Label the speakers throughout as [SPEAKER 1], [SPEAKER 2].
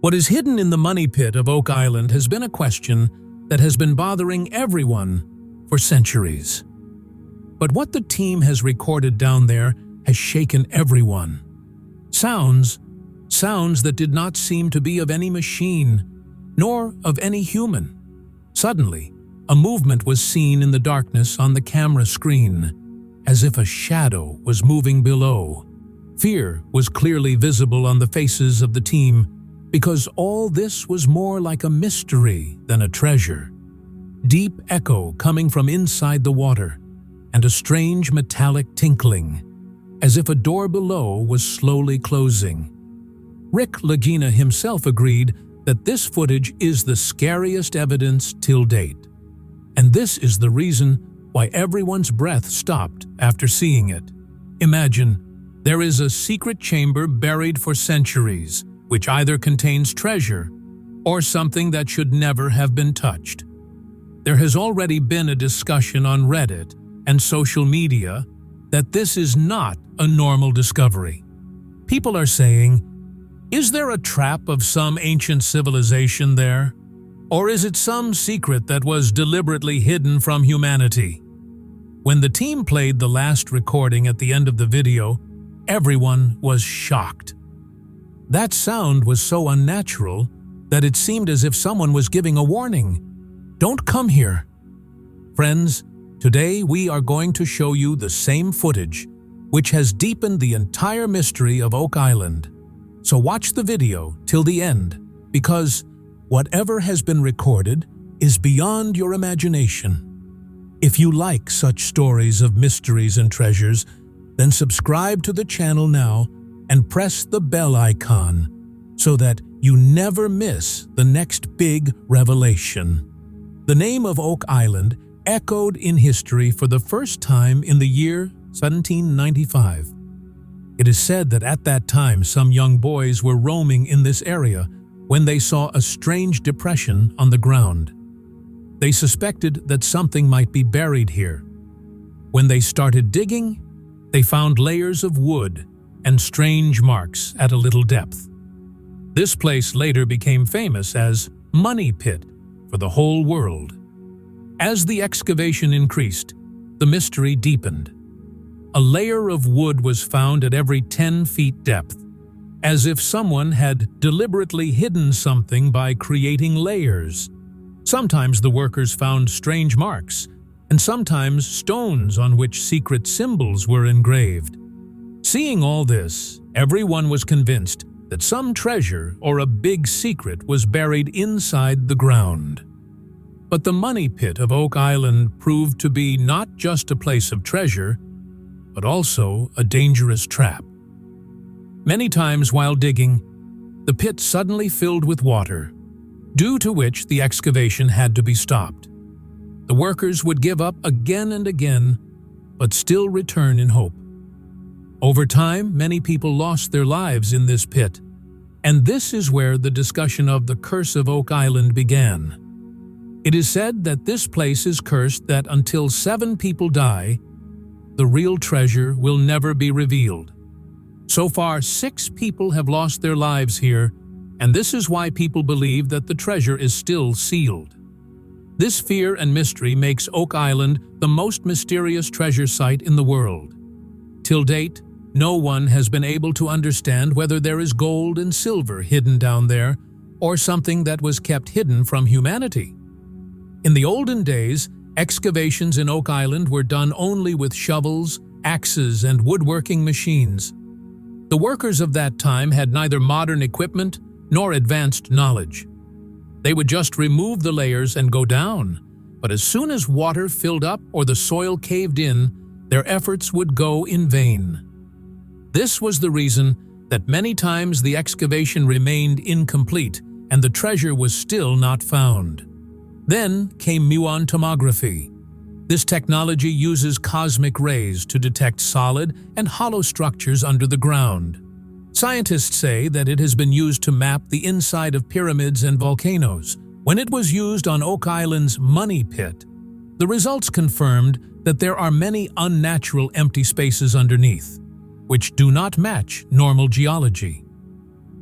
[SPEAKER 1] What is hidden in the money pit of Oak Island has been a question that has been bothering everyone for centuries. But what the team has recorded down there has shaken everyone. Sounds that did not seem to be of any machine, nor of any human. Suddenly, a movement was seen in the darkness on the camera screen, as if a shadow was moving below. Fear was clearly visible on the faces of the team, because all this was more like a mystery than a treasure. Deep echo coming from inside the water, and a strange metallic tinkling, as if a door below was slowly closing. Rick Lagginina himself agreed that this footage is the scariest evidence till date. And this is the reason why everyone's breath stopped after seeing it. Imagine, there is a secret chamber buried for centuries, which either contains treasure or something that should never have been touched. There has already been a discussion on Reddit and social media that this is not a normal discovery. People are saying, is there a trap of some ancient civilization there? Or is it some secret that was deliberately hidden from humanity? When the team played the last recording at the end of the video, everyone was shocked. That sound was so unnatural that it seemed as if someone was giving a warning. Don't come here. Friends, today we are going to show you the same footage, which has deepened the entire mystery of Oak Island. So watch the video till the end, because whatever has been recorded is beyond your imagination. If you like such stories of mysteries and treasures, then subscribe to the channel now and press the bell icon so that you never miss the next big revelation. The name of Oak Island echoed in history for the first time in the year 1795. It is said that at that time some young boys were roaming in this area when they saw a strange depression on the ground. They suspected that something might be buried here. When they started digging, they found layers of wood and strange marks at a little depth. This place later became famous as Money Pit for the whole world. As the excavation increased, the mystery deepened. A layer of wood was found at every 10 feet depth, as if someone had deliberately hidden something by creating layers. Sometimes the workers found strange marks, and sometimes stones on which secret symbols were engraved. Seeing all this, everyone was convinced that some treasure or a big secret was buried inside the ground. But the money pit of Oak Island proved to be not just a place of treasure, but also a dangerous trap. Many times while digging, the pit suddenly filled with water, due to which the excavation had to be stopped. The workers would give up again and again, but still return in hope. Over time, many people lost their lives in this pit, and this is where the discussion of the curse of Oak Island began. It is said that this place is cursed that until 7 people die, the real treasure will never be revealed. So far, 6 people have lost their lives here, and this is why people believe that the treasure is still sealed. This fear and mystery makes Oak Island the most mysterious treasure site in the world. Till date, no one has been able to understand whether there is gold and silver hidden down there, or something that was kept hidden from humanity. In the olden days, excavations in Oak Island were done only with shovels, axes, and woodworking machines. The workers of that time had neither modern equipment nor advanced knowledge. They would just remove the layers and go down, but as soon as water filled up or the soil caved in, their efforts would go in vain. This was the reason that many times the excavation remained incomplete and the treasure was still not found. Then came muon tomography. This technology uses cosmic rays to detect solid and hollow structures under the ground. Scientists say that it has been used to map the inside of pyramids and volcanoes. When it was used on Oak Island's money pit, the results confirmed that there are many unnatural empty spaces underneath, which do not match normal geology.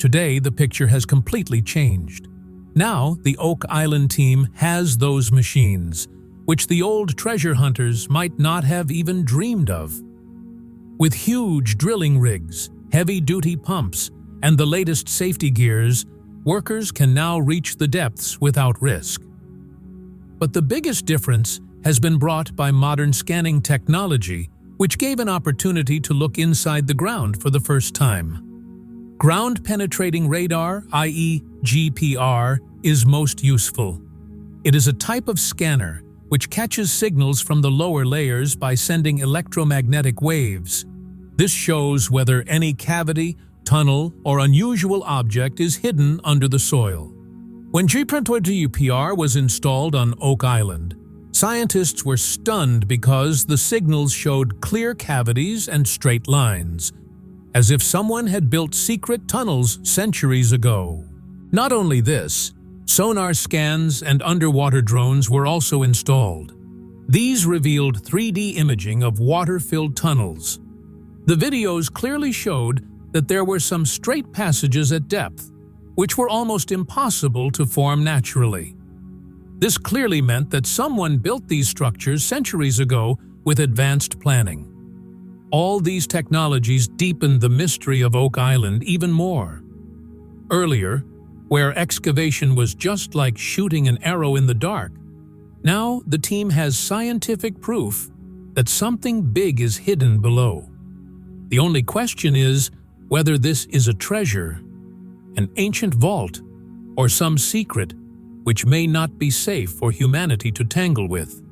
[SPEAKER 1] Today, the picture has completely changed. Now, the Oak Island team has those machines, which the old treasure hunters might not have even dreamed of. With huge drilling rigs, heavy-duty pumps, and the latest safety gears, workers can now reach the depths without risk. But the biggest difference has been brought by modern scanning technology, which gave an opportunity to look inside the ground for the first time. Ground-penetrating radar, i.e. GPR, is most useful. It is a type of scanner which catches signals from the lower layers by sending electromagnetic waves. This shows whether any cavity, tunnel, or unusual object is hidden under the soil. When GPR was installed on Oak Island, scientists were stunned because the signals showed clear cavities and straight lines, as if someone had built secret tunnels centuries ago. Not only this, sonar scans and underwater drones were also installed. These revealed 3D imaging of water-filled tunnels. The videos clearly showed that there were some straight passages at depth, which were almost impossible to form naturally. This clearly meant that someone built these structures centuries ago with advanced planning. All these technologies deepened the mystery of Oak Island even more. Earlier, where excavation was just like shooting an arrow in the dark, now the team has scientific proof that something big is hidden below. The only question is whether this is a treasure, an ancient vault, or some secret which may not be safe for humanity to tangle with.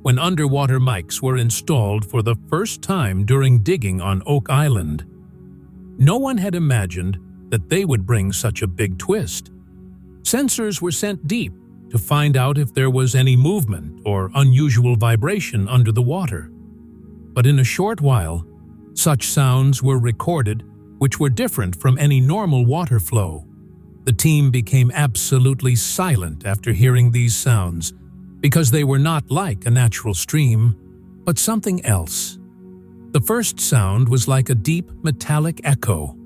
[SPEAKER 1] When underwater mics were installed for the first time during digging on Oak Island, no one had imagined that they would bring such a big twist. Sensors were sent deep to find out if there was any movement or unusual vibration under the water. But in a short while, such sounds were recorded which were different from any normal water flow. The team became absolutely silent after hearing these sounds, because they were not like a natural stream, but something else. The first sound was like a deep metallic echo.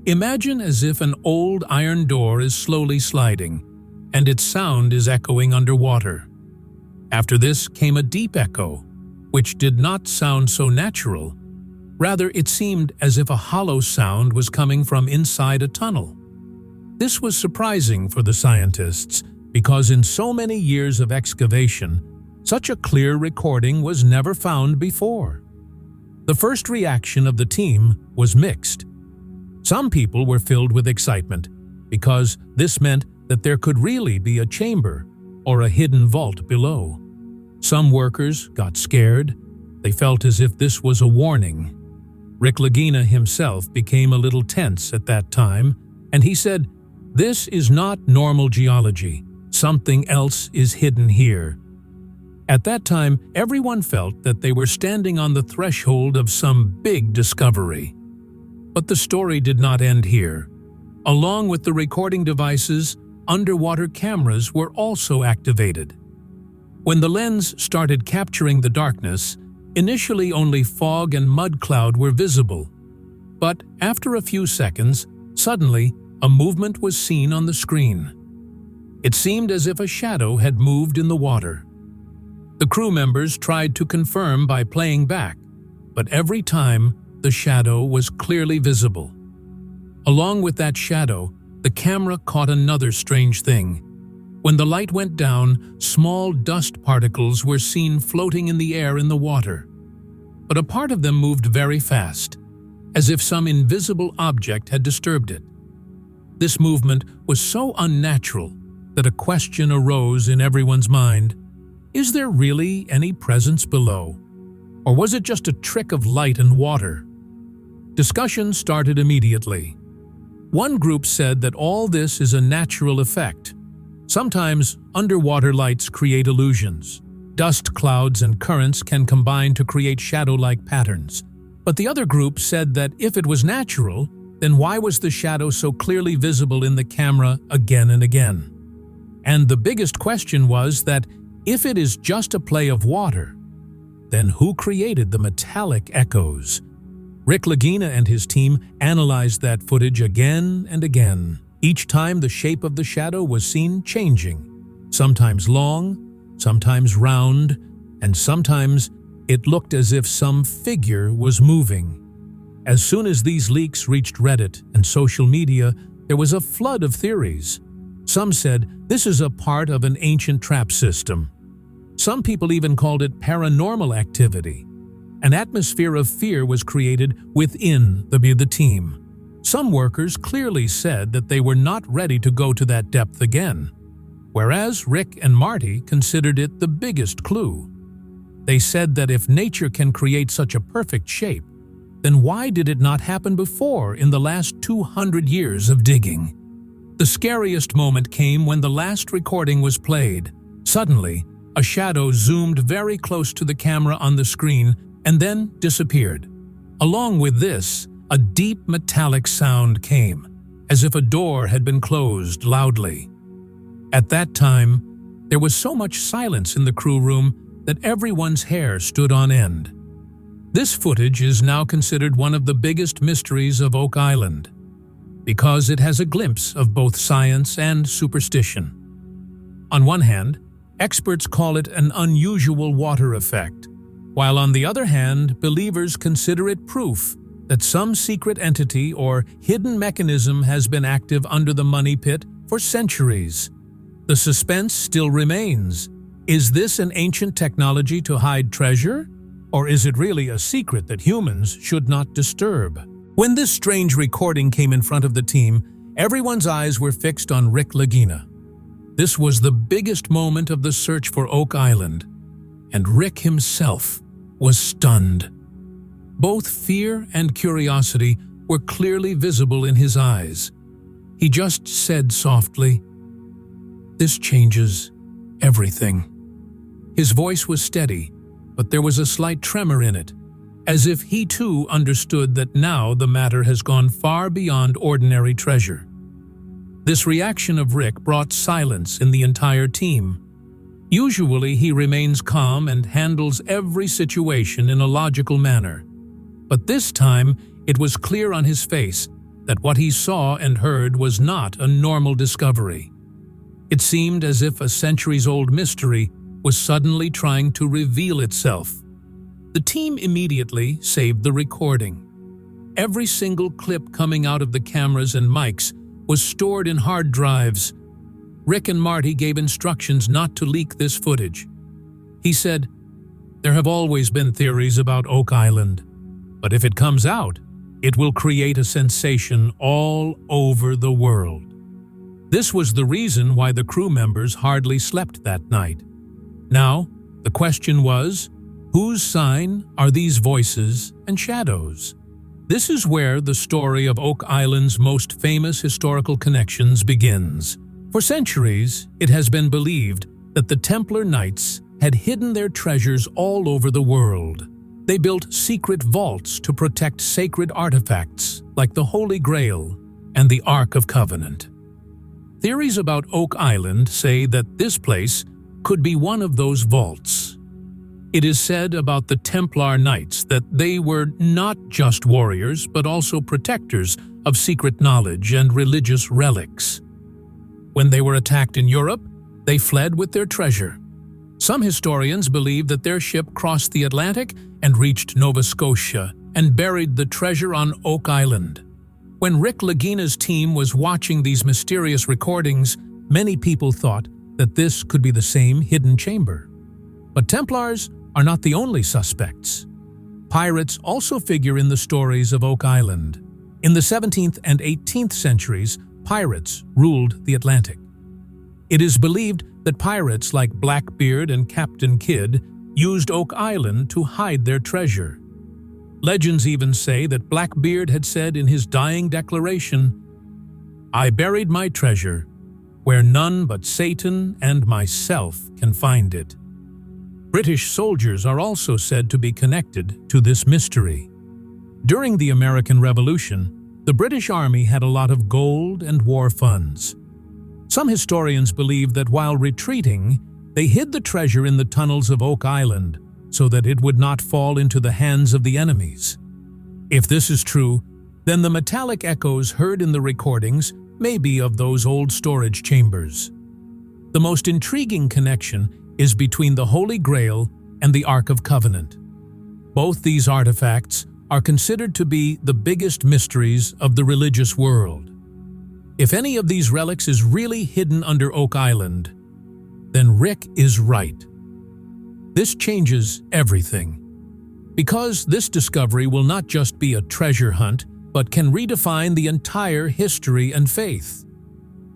[SPEAKER 1] Imagine as if an old iron door is slowly sliding, and its sound is echoing underwater. After this came a deep echo, which did not sound so natural. Rather, it seemed as if a hollow sound was coming from inside a tunnel. This was surprising for the scientists, because in so many years of excavation, such a clear recording was never found before. The first reaction of the team was mixed. Some people were filled with excitement, because this meant that there could really be a chamber or a hidden vault below. Some workers got scared. They felt as if this was a warning. Lagginina himself became a little tense at that time, and he said, "This is not normal geology. Something else is hidden here." At that time, everyone felt that they were standing on the threshold of some big discovery. But the story did not end here. Along with the recording devices, underwater cameras were also activated. When the lens started capturing the darkness, initially only fog and mud cloud were visible. But after a few seconds, suddenly, a movement was seen on the screen. It seemed as if a shadow had moved in the water. The crew members tried to confirm by playing back, but every time, the shadow was clearly visible. Along with that shadow, the camera caught another strange thing. When the light went down, small dust particles were seen floating in the air in the water. But a part of them moved very fast, as if some invisible object had disturbed it. This movement was so unnatural that a question arose in everyone's mind. Is there really any presence below? Or was it just a trick of light and water? Discussion started immediately. One group said that all this is a natural effect. Sometimes underwater lights create illusions. Dust clouds and currents can combine to create shadow-like patterns. But the other group said that if it was natural, then why was the shadow so clearly visible in the camera again and again? And the biggest question was that if it is just a play of water, then who created the metallic echoes? Rick Lagginina and his team analyzed that footage again and again. Each time the shape of the shadow was seen changing, sometimes long, sometimes round, and sometimes it looked as if some figure was moving. As soon as these leaks reached Reddit and social media, there was a flood of theories. Some said this is a part of an ancient trap system. Some people even called it paranormal activity. An atmosphere of fear was created within the team. Some workers clearly said that they were not ready to go to that depth again, whereas Rick and Marty considered it the biggest clue. They said that if nature can create such a perfect shape, then why did it not happen before in the last 200 years of digging? The scariest moment came when the last recording was played. Suddenly, a shadow zoomed very close to the camera on the screen and then disappeared. Along with this, a deep metallic sound came, as if a door had been closed loudly. At that time, there was so much silence in the crew room that everyone's hair stood on end. This footage is now considered one of the biggest mysteries of Oak Island, because it has a glimpse of both science and superstition. On one hand, experts call it an unusual water effect, while on the other hand, believers consider it proof that some secret entity or hidden mechanism has been active under the money pit for centuries. The suspense still remains. Is this an ancient technology to hide treasure? Or is it really a secret that humans should not disturb? When this strange recording came in front of the team, everyone's eyes were fixed on Rick Lagginina. This was the biggest moment of the search for Oak Island, and Rick himself was stunned. Both fear and curiosity were clearly visible in his eyes. He just said softly, "This changes everything." His voice was steady, but there was a slight tremor in it, as if he too understood that now the matter has gone far beyond ordinary treasure. This reaction of Rick brought silence in the entire team. Usually he remains calm and handles every situation in a logical manner. But this time it was clear on his face that what he saw and heard was not a normal discovery. It seemed as if a centuries-old mystery was suddenly trying to reveal itself. The team immediately saved the recording. Every single clip coming out of the cameras and mics was stored in hard drives. Rick and Marty gave instructions not to leak this footage. He said, "There have always been theories about Oak Island, but if it comes out, it will create a sensation all over the world." This was the reason why the crew members hardly slept that night. Now, the question was, whose sign are these voices and shadows? This is where the story of Oak Island's most famous historical connections begins. For centuries, it has been believed that the Templar Knights had hidden their treasures all over the world. They built secret vaults to protect sacred artifacts like the Holy Grail and the Ark of Covenant. Theories about Oak Island say that this place could be one of those vaults. It is said about the Templar Knights that they were not just warriors but also protectors of secret knowledge and religious relics. When they were attacked in Europe, they fled with their treasure. Some historians believe that their ship crossed the Atlantic and reached Nova Scotia and buried the treasure on Oak Island. When Rick Lagginina's team was watching these mysterious recordings, many people thought that this could be the same hidden chamber. But Templars are not the only suspects. Pirates also figure in the stories of Oak Island. In the 17th and 18th centuries, pirates ruled the Atlantic. It is believed that pirates like Blackbeard and Captain Kidd used Oak Island to hide their treasure. Legends even say that Blackbeard had said in his dying declaration, "I buried my treasure where none but Satan and myself can find it." British soldiers are also said to be connected to this mystery. During the American Revolution, the British Army had a lot of gold and war funds. Some historians believe that while retreating, they hid the treasure in the tunnels of Oak Island so that it would not fall into the hands of the enemies. If this is true, then the metallic echoes heard in the recordings may be of those old storage chambers. The most intriguing connection is between the Holy Grail and the Ark of Covenant. Both these artifacts are considered to be the biggest mysteries of the religious world. If any of these relics is really hidden under Oak Island, then Rick is right. This changes everything. Because this discovery will not just be a treasure hunt, but can redefine the entire history and faith.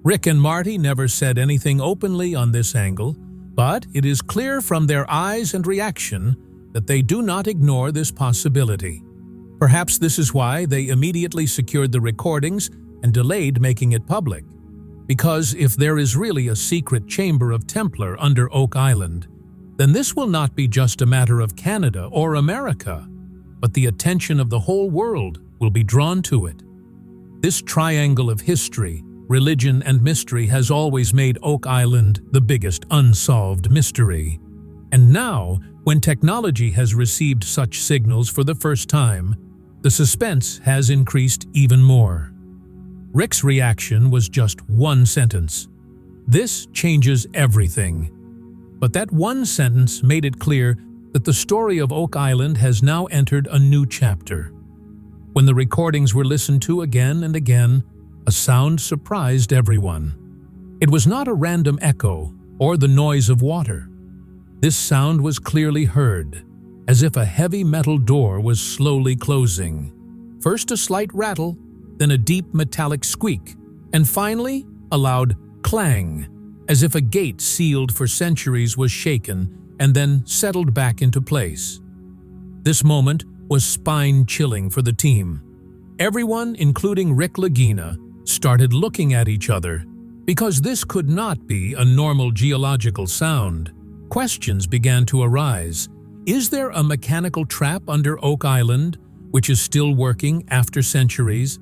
[SPEAKER 1] Rick and Marty never said anything openly on this angle, but it is clear from their eyes and reaction that they do not ignore this possibility. Perhaps this is why they immediately secured the recordings and delayed making it public. Because if there is really a secret chamber of Templar under Oak Island, then this will not be just a matter of Canada or America, but the attention of the whole world will be drawn to it. This triangle of history, religion, and mystery has always made Oak Island the biggest unsolved mystery. And now, when technology has received such signals for the first time, the suspense has increased even more. Rick's reaction was just one sentence. "This changes everything." But that one sentence made it clear that the story of Oak Island has now entered a new chapter. When the recordings were listened to again and again, a sound surprised everyone. It was not a random echo or the noise of water. This sound was clearly heard, as if a heavy metal door was slowly closing. First a slight rattle, then a deep metallic squeak, and finally a loud clang, as if a gate sealed for centuries was shaken and then settled back into place. This moment was spine-chilling for the team. Everyone, including Rick Lagginina, started looking at each other because this could not be a normal geological sound. Questions began to arise. Is there a mechanical trap under Oak Island which is still working after centuries?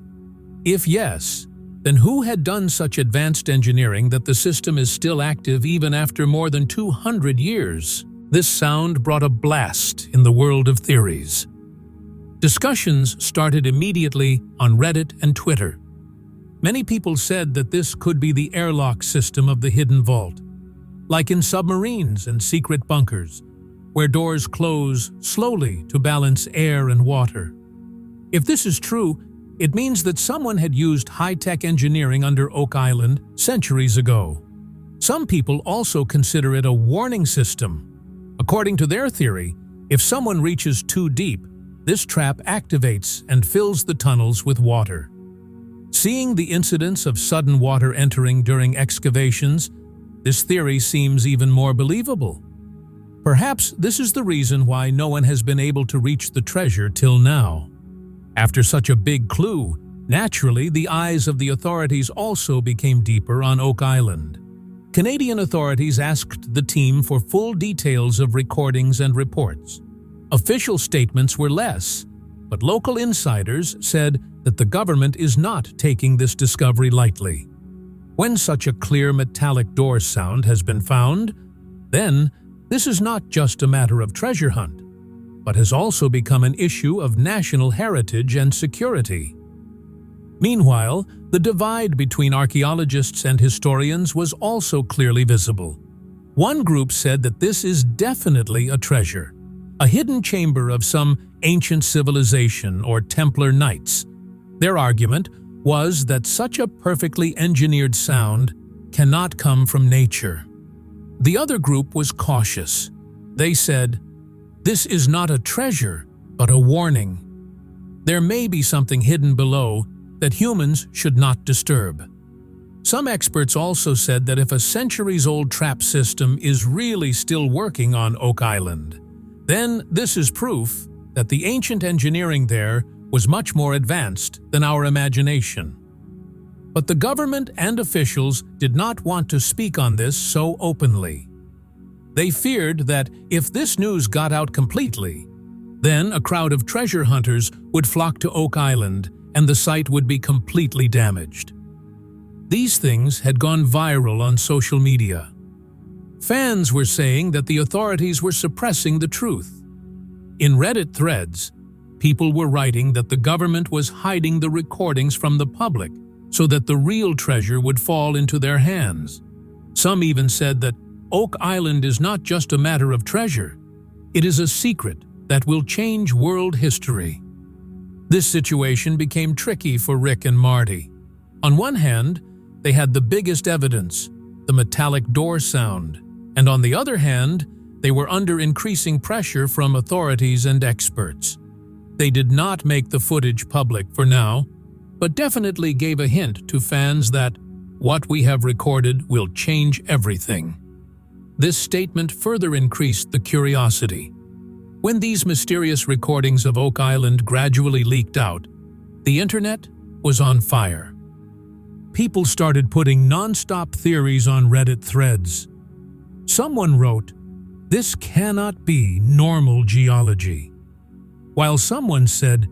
[SPEAKER 1] If yes, then who had done such advanced engineering that the system is still active even after more than 200 years? This sound brought a blast in the world of theories. Discussions started immediately on Reddit and Twitter. Many people said that this could be the airlock system of the hidden vault, like in submarines and secret bunkers, where doors close slowly to balance air and water. If this is true, it means that someone had used high-tech engineering under Oak Island centuries ago. Some people also consider it a warning system. According to their theory, if someone reaches too deep, this trap activates and fills the tunnels with water. Seeing the incidents of sudden water entering during excavations, this theory seems even more believable. Perhaps this is the reason why no one has been able to reach the treasure till now. After such a big clue, naturally the eyes of the authorities also became deeper on Oak Island. Canadian authorities asked the team for full details of recordings and reports. Official statements were less, but local insiders said that the government is not taking this discovery lightly. When such a clear metallic door sound has been found, then this is not just a matter of treasure hunt, but has also become an issue of national heritage and security. Meanwhile, the divide between archaeologists and historians was also clearly visible. One group said that this is definitely a treasure, a hidden chamber of some ancient civilization or Templar knights. Their argument was that such a perfectly engineered sound cannot come from nature. The other group was cautious. They said, "This is not a treasure, but a warning. There may be something hidden below that humans should not disturb." Some experts also said that if a centuries-old trap system is really still working on Oak Island, then this is proof that the ancient engineering there was much more advanced than our imagination. But the government and officials did not want to speak on this so openly. They feared that if this news got out completely, then a crowd of treasure hunters would flock to Oak Island and the site would be completely damaged. These things had gone viral on social media. Fans were saying that the authorities were suppressing the truth. In Reddit threads, People were writing that the government was hiding the recordings from the public so that the real treasure would fall into their hands. Some even said that Oak Island is not just a matter of treasure, it is a secret that will change world history. This situation became tricky for Rick and Marty. On one hand, they had the biggest evidence, the metallic door sound, and on the other hand, they were under increasing pressure from authorities and experts. They did not make the footage public for now, but definitely gave a hint to fans that what we have recorded will change everything. This statement further increased the curiosity. When these mysterious recordings of Oak Island gradually leaked out, the internet was on fire. People started putting non-stop theories on Reddit threads. Someone wrote, "This cannot be normal geology," while someone said,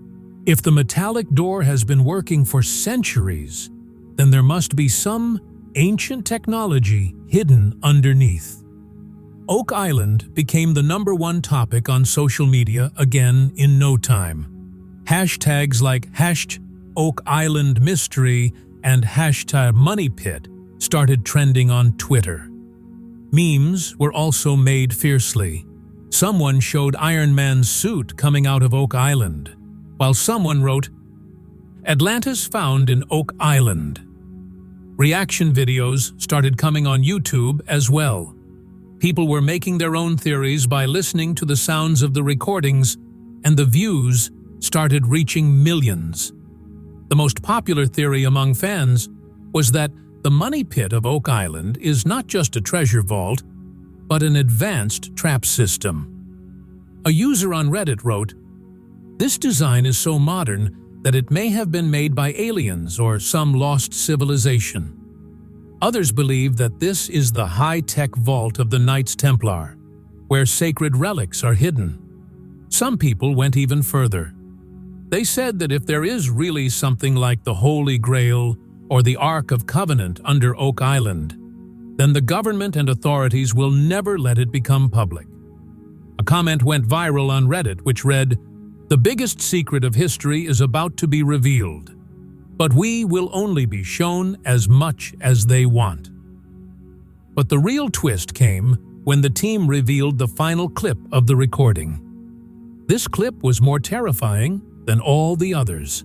[SPEAKER 1] "If the metallic door has been working for centuries, then there must be some ancient technology hidden underneath." Oak Island became the #1 topic on social media again in no time. Hashtags like #OakIslandMystery and #MoneyPit started trending on Twitter. Memes were also made fiercely. Someone showed Iron Man's suit coming out of Oak Island, while someone wrote, "Atlantis found in Oak Island." Reaction videos started coming on YouTube as well. People were making their own theories by listening to the sounds of the recordings, and the views started reaching millions. The most popular theory among fans was that the money pit of Oak Island is not just a treasure vault, but an advanced trap system. A user on Reddit wrote, "This design is so modern that it may have been made by aliens or some lost civilization." Others believe that this is the high-tech vault of the Knights Templar, where sacred relics are hidden. Some people went even further. They said that if there is really something like the Holy Grail or the Ark of Covenant under Oak Island, then the government and authorities will never let it become public. A comment went viral on Reddit which read, "The biggest secret of history is about to be revealed, but we will only be shown as much as they want." But the real twist came when the team revealed the final clip of the recording. This clip was more terrifying than all the others.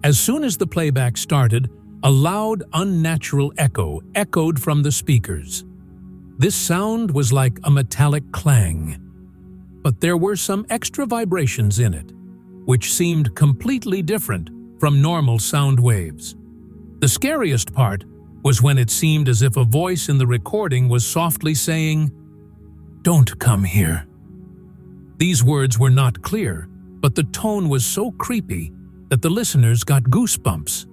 [SPEAKER 1] As soon as the playback started, a loud, unnatural echo echoed from the speakers. This sound was like a metallic clang, but there were some extra vibrations in it, which seemed completely different from normal sound waves. The scariest part was when it seemed as if a voice in the recording was softly saying, "Don't come here." These words were not clear, but the tone was so creepy that the listeners got goosebumps.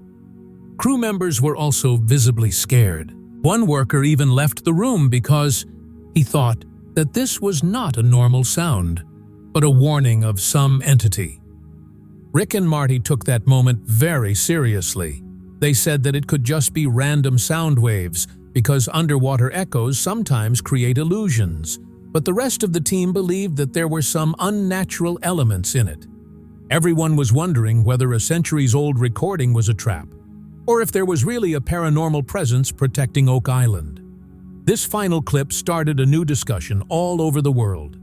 [SPEAKER 1] Crew members were also visibly scared. One worker even left the room because he thought that this was not a normal sound, but a warning of some entity. Rick and Marty took that moment very seriously. They said that it could just be random sound waves because underwater echoes sometimes create illusions, but the rest of the team believed that there were some unnatural elements in it. Everyone was wondering whether a centuries-old recording was a trap, or if there was really a paranormal presence protecting Oak Island. This final clip started a new discussion all over the world.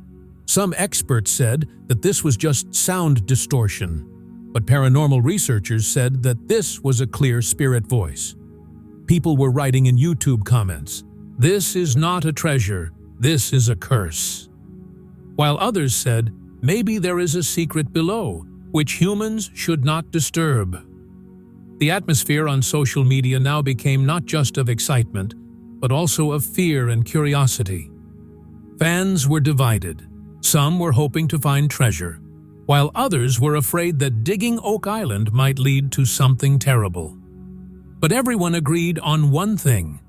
[SPEAKER 1] Some experts said that this was just sound distortion, but paranormal researchers said that this was a clear spirit voice. People were writing in YouTube comments, "This is not a treasure, this is a curse." While others said, "Maybe there is a secret below, which humans should not disturb." The atmosphere on social media now became not just of excitement, but also of fear and curiosity. Fans were divided. Some were hoping to find treasure, while others were afraid that digging Oak Island might lead to something terrible. But everyone agreed on one thing: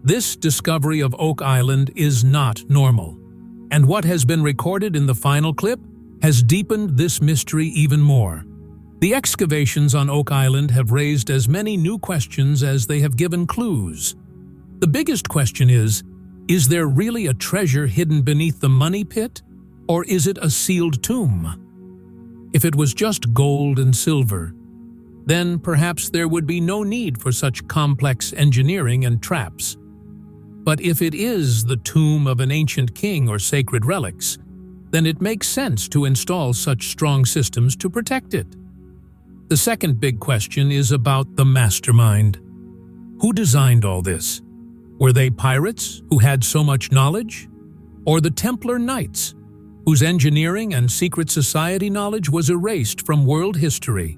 [SPEAKER 1] this discovery of Oak Island is not normal, and what has been recorded in the final clip has deepened this mystery even more. The excavations on Oak Island have raised as many new questions as they have given clues. The biggest question is there really a treasure hidden beneath the money pit, or is it a sealed tomb? If it was just gold and silver, then perhaps there would be no need for such complex engineering and traps. But if it is the tomb of an ancient king or sacred relics, then it makes sense to install such strong systems to protect it. The second big question is about the mastermind. Who designed all this? Were they pirates who had so much knowledge? Or the Templar Knights, whose engineering and secret society knowledge was erased from world history?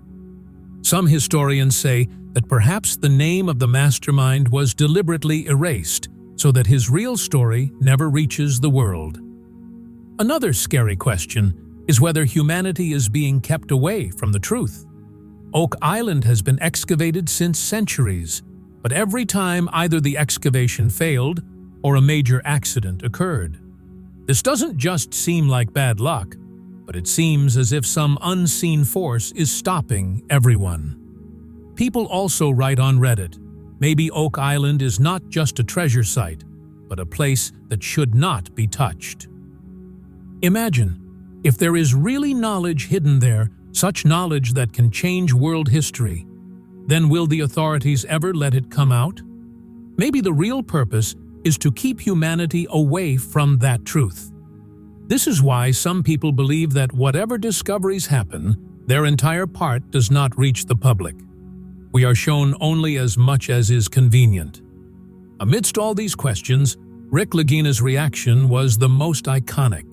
[SPEAKER 1] Some historians say that perhaps the name of the mastermind was deliberately erased so that his real story never reaches the world. Another scary question is whether humanity is being kept away from the truth. Oak Island has been excavated since centuries, but every time either the excavation failed or a major accident occurred. This doesn't just seem like bad luck, but it seems as if some unseen force is stopping everyone. People also write on Reddit, maybe Oak Island is not just a treasure site, but a place that should not be touched. Imagine, if there is really knowledge hidden there, such knowledge that can change world history, then will the authorities ever let it come out? Maybe the real purpose is to keep humanity away from that truth. This is why some people believe that whatever discoveries happen, their entire part does not reach the public. We are shown only as much as is convenient. Amidst all these questions, Rick Lagginina's reaction was the most iconic.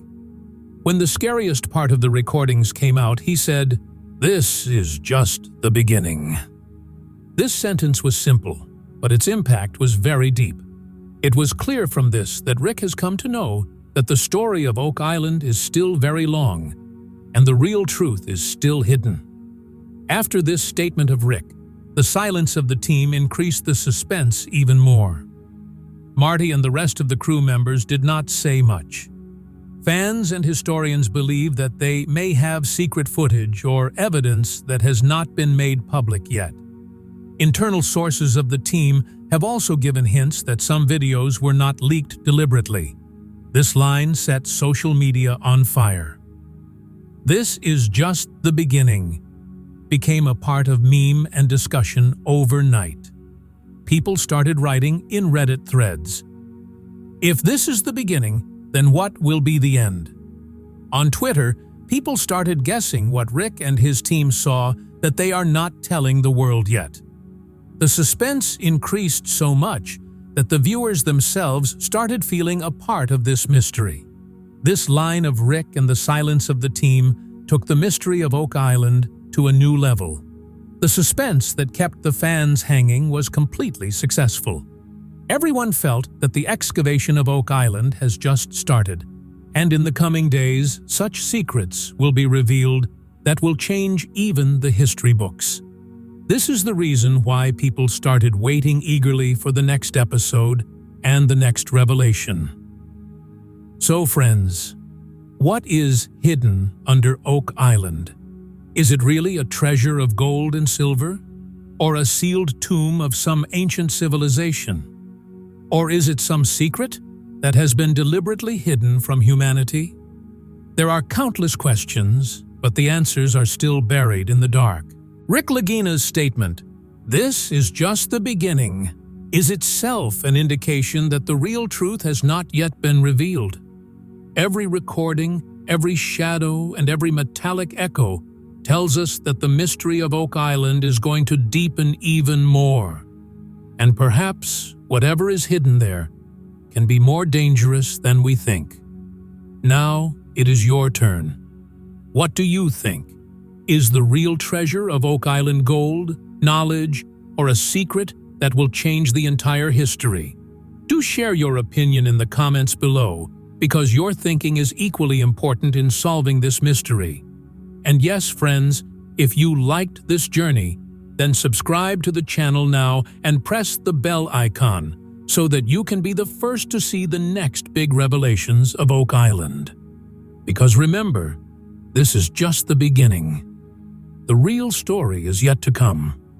[SPEAKER 1] When the scariest part of the recordings came out, he said, "This is just the beginning." This sentence was simple, but its impact was very deep. It was clear from this that Rick has come to know that the story of Oak Island is still very long, and the real truth is still hidden. After this statement of Rick, the silence of the team increased the suspense even more. Marty and the rest of the crew members did not say much. Fans and historians believe that they may have secret footage or evidence that has not been made public yet. Internal sources of the team have also given hints that some videos were not leaked deliberately. This line set social media on fire. "This is just the beginning" became a part of meme and discussion overnight. People started writing in Reddit threads, "If this is the beginning, then what will be the end?" On Twitter, people started guessing what Rick and his team saw that they are not telling the world yet. The suspense increased so much that the viewers themselves started feeling a part of this mystery. This line of Rick and the silence of the team took the mystery of Oak Island to a new level. The suspense that kept the fans hanging was completely successful. Everyone felt that the excavation of Oak Island has just started, and in the coming days, such secrets will be revealed that will change even the history books. This is the reason why people started waiting eagerly for the next episode and the next revelation. So friends, what is hidden under Oak Island? Is it really a treasure of gold and silver? Or a sealed tomb of some ancient civilization? Or is it some secret that has been deliberately hidden from humanity? There are countless questions, but the answers are still buried in the dark. Rick Lagginina's statement, "This is just the beginning," is itself an indication that the real truth has not yet been revealed. Every recording, every shadow, and every metallic echo tells us that the mystery of Oak Island is going to deepen even more. And perhaps whatever is hidden there can be more dangerous than we think. Now it is your turn. What do you think? Is the real treasure of Oak Island gold, knowledge, or a secret that will change the entire history? Do share your opinion in the comments below, because your thinking is equally important in solving this mystery. And yes, friends, if you liked this journey, then subscribe to the channel now and press the bell icon so that you can be the first to see the next big revelations of Oak Island. Because remember, this is just the beginning. The real story is yet to come.